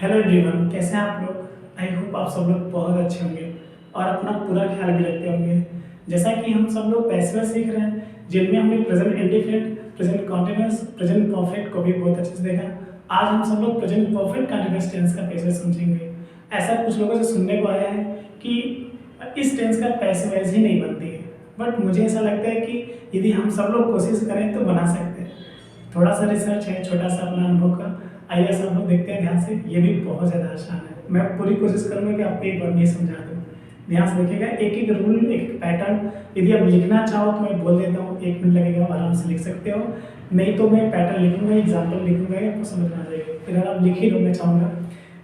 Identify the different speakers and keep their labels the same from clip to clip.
Speaker 1: Hello everyone, कैसे हैं आप लोग। आई होप आप सब लोग बहुत अच्छे होंगे और अपना पूरा ख्याल भी रखते होंगे। जैसा कि हम सब लोग पैसिव सीख रहे हैं, जिनमें हमने present indefinite, present continuous, present perfect को भी बहुत अच्छे से देखा। आज हम सब लोग प्रेजेंट परफेक्ट कंटिन्यूअस टेंस का पैसिव समझेंगे। ऐसा कुछ लोगों से सुनने को आया है कि इस टेंस का पैसिव वाइज ही नहीं बनती है, बट मुझे ऐसा लगता है कि यदि हम सब लोग कोशिश करें तो बना सकते हैं। थोड़ा सा रिसर्च है, छोटा सा अपना अनुभव का। आइए सब लोग देखते हैं ध्यान से। ये भी बहुत ज़्यादा आसान है। मैं पूरी कोशिश करूंगा कि आपको एक बार में समझा दूँ। ध्यान से देखिएगा, एक एक रूल, एक पैटर्न। यदि आप लिखना चाहो तो मैं बोल देता हूँ, 1 मिनट लगेगा, आराम से लिख सकते हो। नहीं तो मैं पैटर्न लिखूंगा, एग्जाम्पल लिखूंगा, आपको समझ में आ जाएगा। फिर अगर आप लिख ही लो, मैं चाहूँगा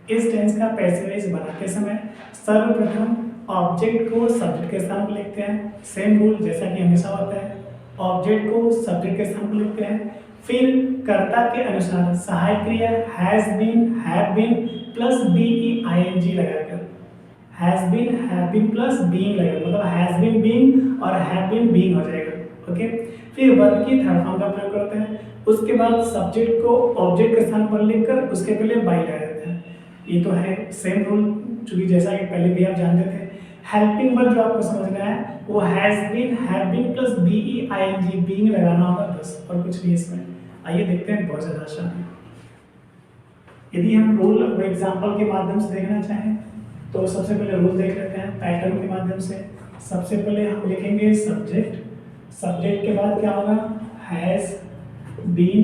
Speaker 1: इस टेंस का पैसिव वॉइस बनाते समय सर्वप्रथम ऑब्जेक्ट को सब्जेक्ट के स्थान पर लिखते हैं। सेम रूल जैसा कि हमेशा होता है, ऑब्जेक्ट को सब्जेक्ट के स्थान पर लिखते हैं। फिर कर्ता के अनुसार सहायक क्रिया has been, have been plus B E I N G लगाकर, हैज बीन प्लस बीइंग लगाकर, मतलब हैज बीन बीइंग और हैव बीन बीइंग हो जाएगा। ओके। फिर वर्ब की थर्ड फॉर्म का प्रयोग करते हैं। उसके बाद सब्जेक्ट को ऑब्जेक्ट के स्थान पर लिखकर उसके पहले बाई लगा देते हैं। ये तो है सेम रूल, चूंकि जैसा कि पहले भी आप जानते थे। हेल्पिंग वर्ब जो आपको समझना है वो has been, have been plus B E I N G, being लगाना होगा बस, और कुछ नहीं इसमें। आइए देखते हैं, बहुत ज़्यादा आसान है। यदि हम रूल एग्जाम्पल के माध्यम से देखना चाहें तो सबसे पहले रूल देख लेते हैं पैटर्न के माध्यम से। सबसे पहले हम लिखेंगे सब्जेक्ट, सब्जेक्ट के बाद क्या होगा, हैज बीन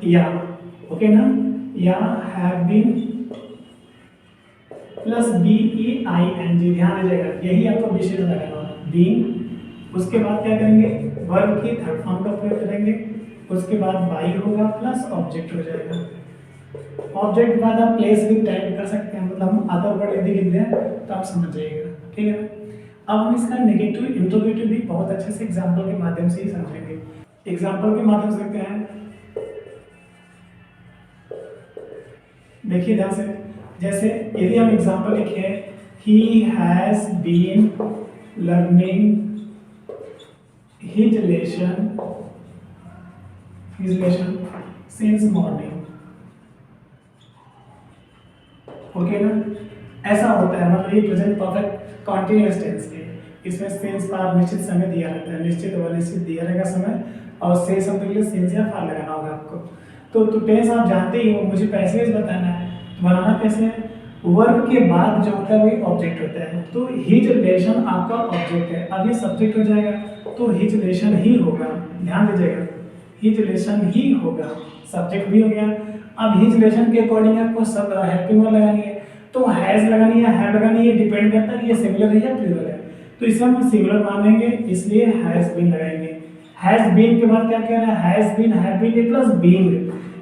Speaker 1: या, ओके ना, या हैव बीन प्लस बीईआईएनजी। ध्यान दीजिएगा, यही आपको विशेष लगाना होगा, बीइंग। उसके बाद क्या करेंगे, वर्ब की थर्ड फॉर्म का प्रयोग करेंगे। उसके बाद बाई होगा प्लस ऑब्जेक्ट हो जाएगा। ऑब्जेक्ट के बाद आप प्लेस भी टाइप कर सकते हैं, मतलब हम अदर वर्ड यदि लिख दें तो आप समझ जाइएगा, ठीक है। अब हम इसका नेगेटिव इंट्रोगेटिव भी बहुत अच्छे से एग्जांपल के माध्यम से ही समझेंगे। एग्जांपल के माध्यम से देखते हैं, देखिए ध्यान से। जैसे यदि हम एग्जांपल लिखे, he has been learning his lesson since morning, okay ना। ऐसा होता है, मतलब ये प्रेजेंट परफेक्ट कॉन्टिन्यूअस टेंस के, इसमें सेंस पर निश्चित समय दिया रहता है, निश्चित व अनिश्चित दिया रहेगा समय, और से शब्द के लिए सेंस या फार लगाना होगा आपको। तो टेंस आप जानते ही हो, मुझे पैसेज बताना है, तो बनाना कैसे है, वर्ब के बाद जो होता है वही ऑब्जेक्ट होता है। तो हिज लेसन आपका ऑब्जेक्ट है, अब ये सब्जेक्ट हो जाएगा तो हिज लेसन ही होगा। ध्यान दीजिएगा, हिज लेसन ही होगा, सब्जेक्ट भी हो गया। अब हिज लेसन के अकॉर्डिंग आपको सब हेल्पिंग वर्ब लगानी है, तो हैज लगानी है, हैव लगानी है, डिपेंड करता है कि ये सिंगुलर है या प्लूरल है। तो इसे हम सिंगुलर मानेंगे, इसलिए हैज बीन लगाएंगे। हैज बीन के बाद क्या कह रहा है, has been, have been plus being.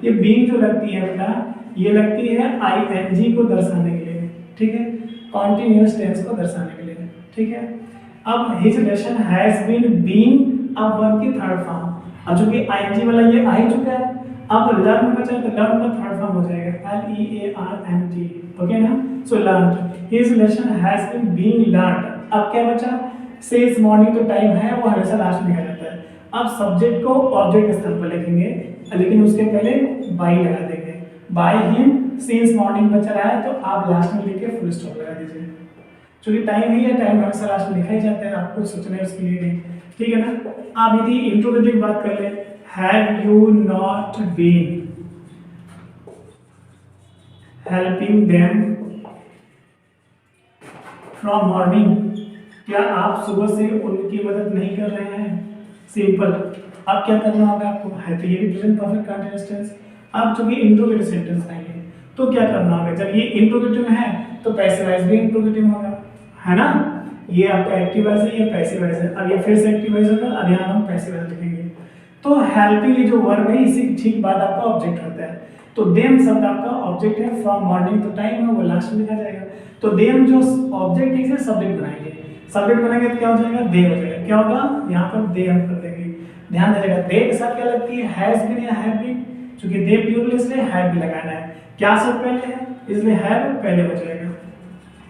Speaker 1: ये बीइंग जो लगती है बेटा, ये लगती है आईएनजी को दर्शाने के लिए, ठीक है, कॉन्टिन्यूअस टेंस को दर्शाने के लिए, ठीक है। अब his lesson has been being, अब वर्ब की थर्ड फॉर्म, अब चूंकि आईएनजी वाला ये आ ही चुका है, अब लर्न बचा तो लर्न का थर्ड फॉर्म हो जाएगा LEARNT, ओके ना। So learn, his lesson has been being learned. अब क्या बचा, सेज मॉर्निंग, तो टाइम है वो हमेशा लास्ट में आ जाता है। अब सब्जेक्ट को ऑब्जेक्ट के स्थान पर लिखेंगे, लेकिन उसके पहले बाई लगा देंगे, बाय हिम सिंस मॉर्निंग बचा रहा है, तो आप लास्ट में लिख के फुल स्टॉप लगा दीजिए। चूंकि टाइम ही है, टाइम हमेशा लास्ट में लिखा ही जाता है, आपको सोचना है उसके लिए नहीं, ठीक है ना। आप यदि इंट्रोगेटिव की बात कर ले, have you not been helping them from morning, क्या आप सुबह से उनकी मदद नहीं कर रहे हैं। सिंपल। अब क्या करना होगा आपको, है तो ये भी प्रेजेंट परफेक्ट कंटीन्यूअस टेंस। अब चूंकि इंट्रोगेटिव सेंटेंस आएंगे तो क्या करना होगा, जब ये इंट्रोगेटिव है तो पैसिव वॉइस भी इंट्रोगेटिव होगा, है ना। ये आपका एक्टिव वॉइस है, ये पैसिव वॉइस है। अब ये फिर से एक्टिव वॉइस होगा, अब यहाँ हम पैसिव वॉइस लिखेंगे। तो हेल्पिंग ये जो वर्ब है, इसी ठीक बाद आपका ऑब्जेक्ट होता है। तो देम शब्द आपका ऑब्जेक्ट है, फ्रॉम मॉर्निंग तो टाइम है वो लास्ट में लिखा जाएगा। तो देम जो ऑब्जेक्ट है इसे सब्जेक्ट बनाएंगे, सब्जेक्ट बनाएंगे तो क्या हो जाएगा, दे हो जाएगा। क्या होगा, यहाँ पर दे हम कर देंगे। ध्यान दीजिएगा, दे के साथ क्या लगती है, हैज बीन या हैव बीन, क्योंकि दे प्लूरल इसलिए हैव भी लगाना है। क्या शब्द पहले है, इसलिए हैव पहले हो जाएगा।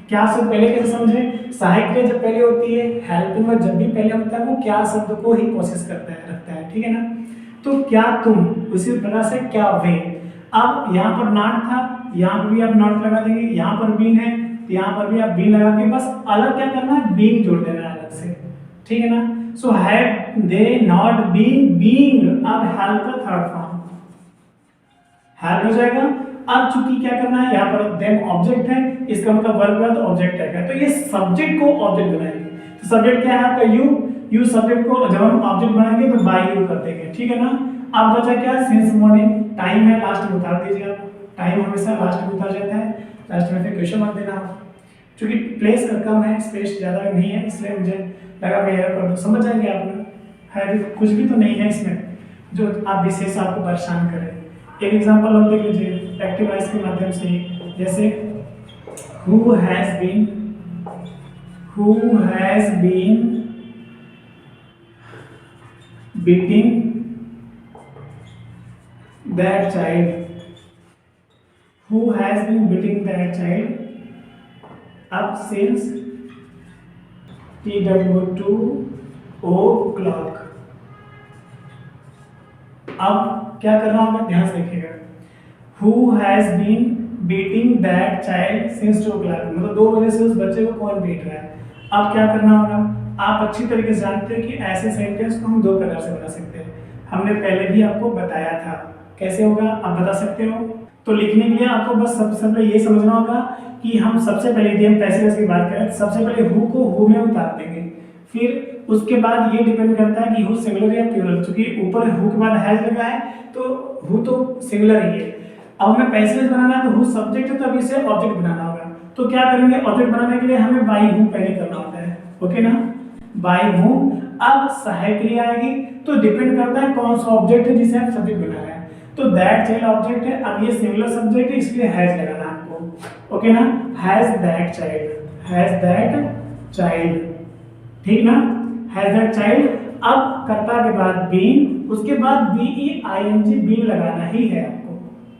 Speaker 1: क्या शब्द पहले कैसे समझे, सहायक क्रिया जब पहले होती है, हेल्पिंग वर्ब जब भी पहले होता है, वो क्या शब्द को ही कोशिश करता है, रखता है, ठीक है ना। तो क्या तुम, उसी प्रकार से क्या वे। अब यहाँ पर नॉट था, यहाँ पर भी आप नॉट लगा देंगे, यहाँ पर बीन है तो यहाँ पर भी आप बीन लगा के बस अलग क्या करना है, बीन जोड़ देना है अलग से, ठीक है ना। So have they not been being, अब हैव का थर्ड फॉर्म हैव हो जाएगा। अब चूंकि क्या करना है, यहाँ पर देम ऑब्जेक्ट है, इसका मतलब वर्ब का ऑब्जेक्ट है, तो ये सब्जेक्ट को ऑब्जेक्ट बनाएंगे। तो सब्जेक्ट क्या है आपका यू सब्जेक्ट को जब हम ऑब्जेक्ट बनाएंगे तो बाय यू कर देंगे, ठीक है ना। अब बचा क्या, सिंस मॉर्निंग, टाइम है लास्ट में उतार दीजिए आप, टाइम हमेशा लास्ट में उतार जाता है, लास्ट में फिर क्वेश्चन मार्क देना आप। क्योंकि प्लेस का कम है, स्पेस ज़्यादा नहीं है, इसलिए मुझे लगा मैं एरर कर दूँ, समझ जाएंगे आप लोग। है भी कुछ भी तो नहीं है इसमें जो आप विशेष आपको परेशान करें। एक एग्जांपल और देख लीजिए एक्टिव वॉइस के माध्यम से, जैसे who has been beating that child, who has been beating that child अब सिंस TW2 o'clock। अब क्या करना होगा, ध्यान से देखिएगा, Who has been beating that child since 2 o'clock, मतलब 2 बजे से उस बच्चे को कौन पीट रहा है। अब क्या करना होगा, आप अच्छी तरीके से जानते हैं कि ऐसे सेंटेंस को हम 2 प्रकार से बना सकते हैं, हमने पहले भी आपको बताया था। कैसे होगा आप बता सकते हो। तो लिखने के लिए आपको बस सबसे पहले ये समझना होगा कि हम सबसे पहले यदि हम पैसिव की बात करें तो सबसे पहले हु को हु में उतार देंगे, फिर उसके बाद ये डिपेंड करता है कि हु सिंगुलर या प्लूरल, क्योंकि ऊपर हु के बाद हैज लगा है तो हु तो सिंगुलर ही है। अब हमें पैसिव बनाना है तो हु सब्जेक्ट है, तब इसे ऑब्जेक्ट बनाना होगा। तो क्या करेंगे, ऑब्जेक्ट बनाने के लिए हमें बाय हु पहले करना होता है, ओके ना, बाय हु। अब सहायक क्रिया आएगी तो डिपेंड करता है कौन सा ऑब्जेक्ट है जिसे आप सब्जेक्ट बना रहे हैं। तो दैट चाइल्ड ऑब्जेक्ट है, अब ये सिंगुलर सब्जेक्ट है इसलिए हैज लगाना आपको, ओके ना, हैज दैट चाइल्ड, ठीक ना, हैज दैट चाइल्ड। अब कर्ता के बाद बीन, उसके बाद BEING बीन लगाना ही है आपको,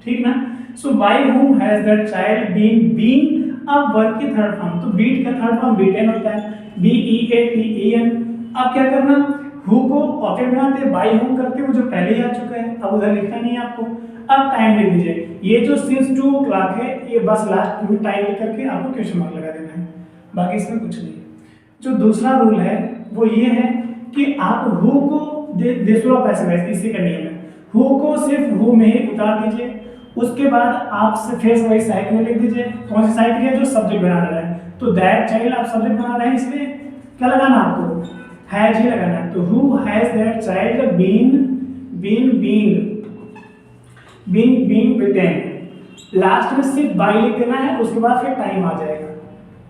Speaker 1: ठीक ना। So by whom has that child been. अब वर्ब की थर्ड फॉर्म, तो बीट का थर्ड फॉर्म बीटेन होता है, BEATEN। अब क्या करना, हु को ऑब्जेक्ट बनाते, बाय हु करते वो जो पहले ही आ चुका है, अब उधर लिखना नहीं है आपको। अब टाइम लिख दीजिए, ये जो सिंस 2 o'clock है ये बस लास्ट में टाइम लिख करके आपको क्वेश्चन मार्क लगा देना है, बाकी इसमें कुछ नहीं। जो दूसरा रूल है वो ये है कि आप हु को दूसरा पैसिव है, इसी का नियम है, हु को सिर्फ हु में ही उतार दीजिए, उसके बाद आप फिर वही सहायक में लिख दीजिए। कौन सी सहायक है, जो सब्जेक्ट बना रहा है, तो दैट चाइल्ड आप सब्जेक्ट बना रहे हैं इसलिए क्या लगाना आपको, हैज ही लगाना है। तो who has that child been beaten, last में सिर्फ बाय लिख देना है, उसके बाद फिर टाइम आ जाएगा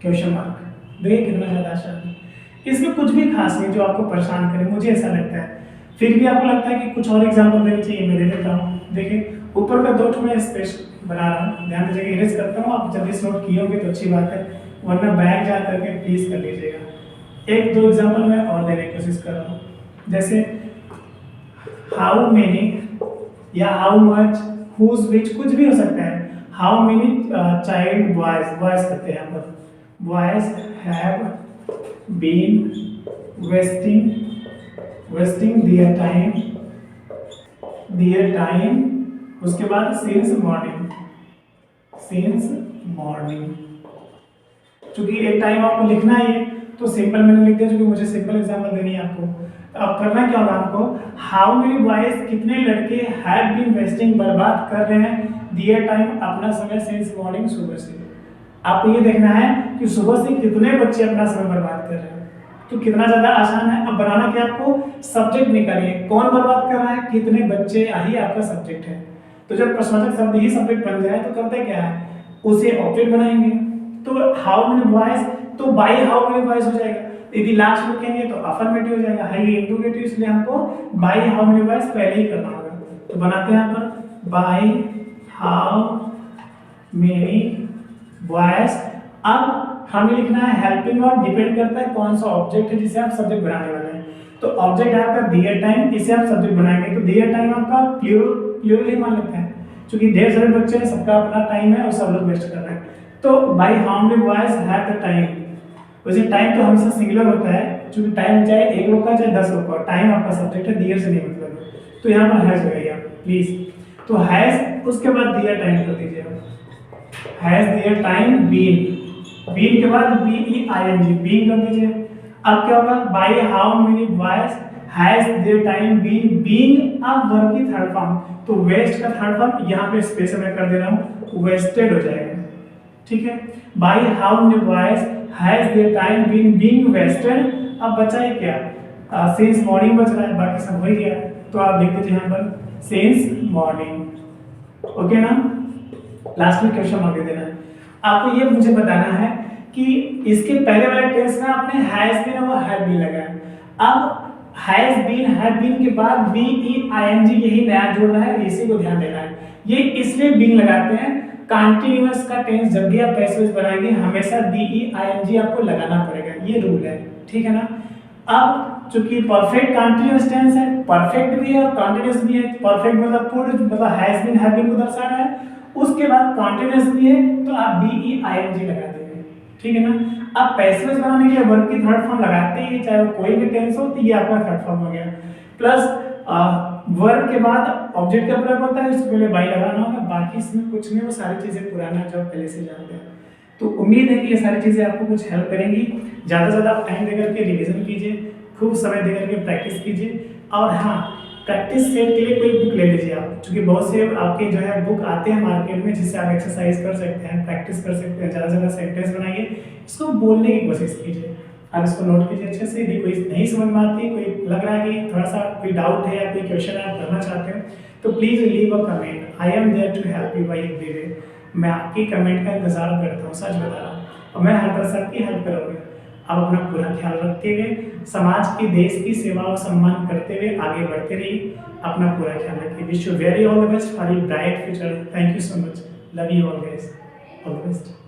Speaker 1: क्वेश्चन मार्क। देखिए कितना ज़्यादा आसान है, इसमें कुछ भी खास नहीं जो आपको परेशान करे, मुझे ऐसा लगता है। फिर भी आपको लगता है कि कुछ और एग्जाम्पल देने चाहिए, मैं दे देता हूँ। देखिए ऊपर का 2 मैं स्पेस बना रहा हूँ, ध्यान दीजिएगा, इरेज करता हूँ, आप जल्दी से नोट किए होंगे तो अच्छी बात है, वरना बैक जा करके प्लीज कर लीजिएगा। 1-2 एग्जाम्पल मैं और देने की कोशिश कर रहा हूँ, जैसे हाउ मेनी या हाउ मच, हुज विच, कुछ भी हो सकता है। हाउ मेनी चाइल्ड बॉयज करते हैं यहाँ पर, boys have been wasting their time, उसके बाद सिंस मॉर्निंग। चूंकि एक टाइम आपको लिखना है तो सिंपल मैंने लिख दिया, क्योंकि मुझे सिंपल एग्जांपल देनी है आपको। तो अब करना क्या होगा आपको, हाउ मेनी बॉयज, कितने लड़के हैव बीन वेस्टिंग, बर्बाद कर रहे हैं, दियर टाइम, अपना समय, सिंस मॉर्निंग, सुबह से। आपको ये देखना है कि सुबह से कितने बच्चे अपना समय बर्बाद कर रहे हैं। तो कितना ज़्यादा आसान है। अब बनाना क्या, आपको सब्जेक्ट निकालिए, कौन बर्बाद कर रहा है, कितने बच्चे, यही आपका सब्जेक्ट है। तो जब प्रश्नवाचक शब्द ही सब्जेक्ट बन जाए तो करते क्या है, उसे ऑब्जेक्ट बनाएंगे। तो हाउ मेनी बॉयज, तो बाय हाउ मेनी बॉयज हो जाएगा। यदि लास्ट में कहेंगे तो अफर्मेटिव हो जाएगा, है ये इंट्रोगेटिव, इसलिए हमको बाय हाउ मेनी बॉयज पहले ही करना होगा। तो बनाते हैं यहाँ पर बाय हाउ मेनी बॉयज। अब हमें लिखना है हेल्पिंग, और डिपेंड करता है कौन सा ऑब्जेक्ट है जिसे आप सब्जेक्ट बनाने वाले हैं। तो ऑब्जेक्ट है आपका दियर टाइम, इसे आप सब्जेक्ट बनाएंगे, तो दियर टाइम आपका प्लूरल ही मान लेते हैं, क्योंकि ढेर सारे बच्चे हैं, सबका अपना टाइम है और सब लोग वेस्ट कर रहे हैं। तो bye how many boys have the time, वैसे टाइम तो हमेशा सिंगुलर होता है, क्योंकि टाइम चाहे 1 लोग का चाहे 10 लोग का, टाइम आपका सब्जेक्ट है, दियर से नहीं मतलब। तो यहाँ पर हैज लगाइए आप प्लीज। तो हैज उसके बाद दियर टाइम कर दीजिए आप, has there time been, been के बाद BEING बीन कर दीजिए। अब क्या होगा, by how many boys has there time been being a work की थर्ड फॉर्म, तो वेस्ट का थर्ड फॉर्म यहाँ पे स्पेशल मैं कर दे रहा हूँ, वेस्टेड हो जाएगा, ठीक है। By how many boys has there time been being wasted, अब बचा है क्या, सिंस मॉर्निंग बच रहा है, बाकी सब हो गया, तो आप लिख दीजिए यहाँ पर सिंस मॉर्निंग, ओके ना। लास्ट में क्वेश्चन मार्क दे देना है आपको, ये मुझे बताना है कि इसके पहले वाले टेंस में आपने हैज बीन और हैव बीन लगाया, अब हैज बीन के बाद BEING यही नया जोड़ रहा है, इसी को ध्यान देना है। ये इसलिए बीन लगाते हैं, कंटीन्यूअस का टेंस जब भी आप पैसिव बनाएंगे हमेशा BEING आपको लगाना पड़ेगा, ये रूल है, ठीक है ना। अब चूंकि परफेक्ट कंटीन्यूअस टेंस है, परफेक्ट भी है और कंटीन्यूअस भी है, परफेक्ट मतलब पूर्ण मतलब हैज बीन हैव बीन को दर्शा रहा है, उसके बाद कंटीन्यूअस भी है तो आप BEING लगा देंगे, ठीक है ना। अब पैसिव बनाने के लिए वर्ब की थर्ड फॉर्म लगाते ही, चाहे वो कोई भी टेंस हो, तो ये आपका थर्ड फॉर्म हो गया, प्लस वर्ब के बाद ऑब्जेक्ट का प्रयोग होता है, इससे पहले बाई लगाना होगा, बाकी इसमें कुछ नहीं, वो सारी चीजें पुराना जो आप पहले से जानते हैं। तो उम्मीद है कि ये सारी चीजें आपको कुछ हेल्प करेंगी। ज़्यादा से ज़्यादा आप टाइम देकर के रिविजन कीजिए, खूब समय देकर के प्रैक्टिस कीजिए, और हाँ प्रैक्टिस सेट के लिए कोई बुक ले लीजिए आप, क्योंकि बहुत से आपके जो है बुक आते हैं मार्केट में जिससे आप एक्सरसाइज कर सकते हैं, प्रैक्टिस कर सकते हैं, ज़्यादा से ज़्यादा सेंटेंस बनाइए, इसको बोलने की कोशिश कीजिए, आप इसको नोट कीजिए अच्छे से। यदि कोई नहीं समझ में आती, कोई लग रहा है कि थोड़ा सा कोई डाउट है या कोई क्वेश्चन आप करना चाहते हैं, तो please leave a comment, I am there to help you by every way. मैं आपकी कमेंट का इंतजार करता हूँ, सच बता रहा हूँ, और मैं हर तरह से आपकी हेल्प करूँगा। आप अपना पूरा ख्याल रखते हुए समाज की, देश की सेवा और सम्मान करते हुए आगे बढ़ते रहिए, अपना पूरा ख्याल रखिए। Wish you very all the best for your bright future. Thank you so much, love you all guys, all the best.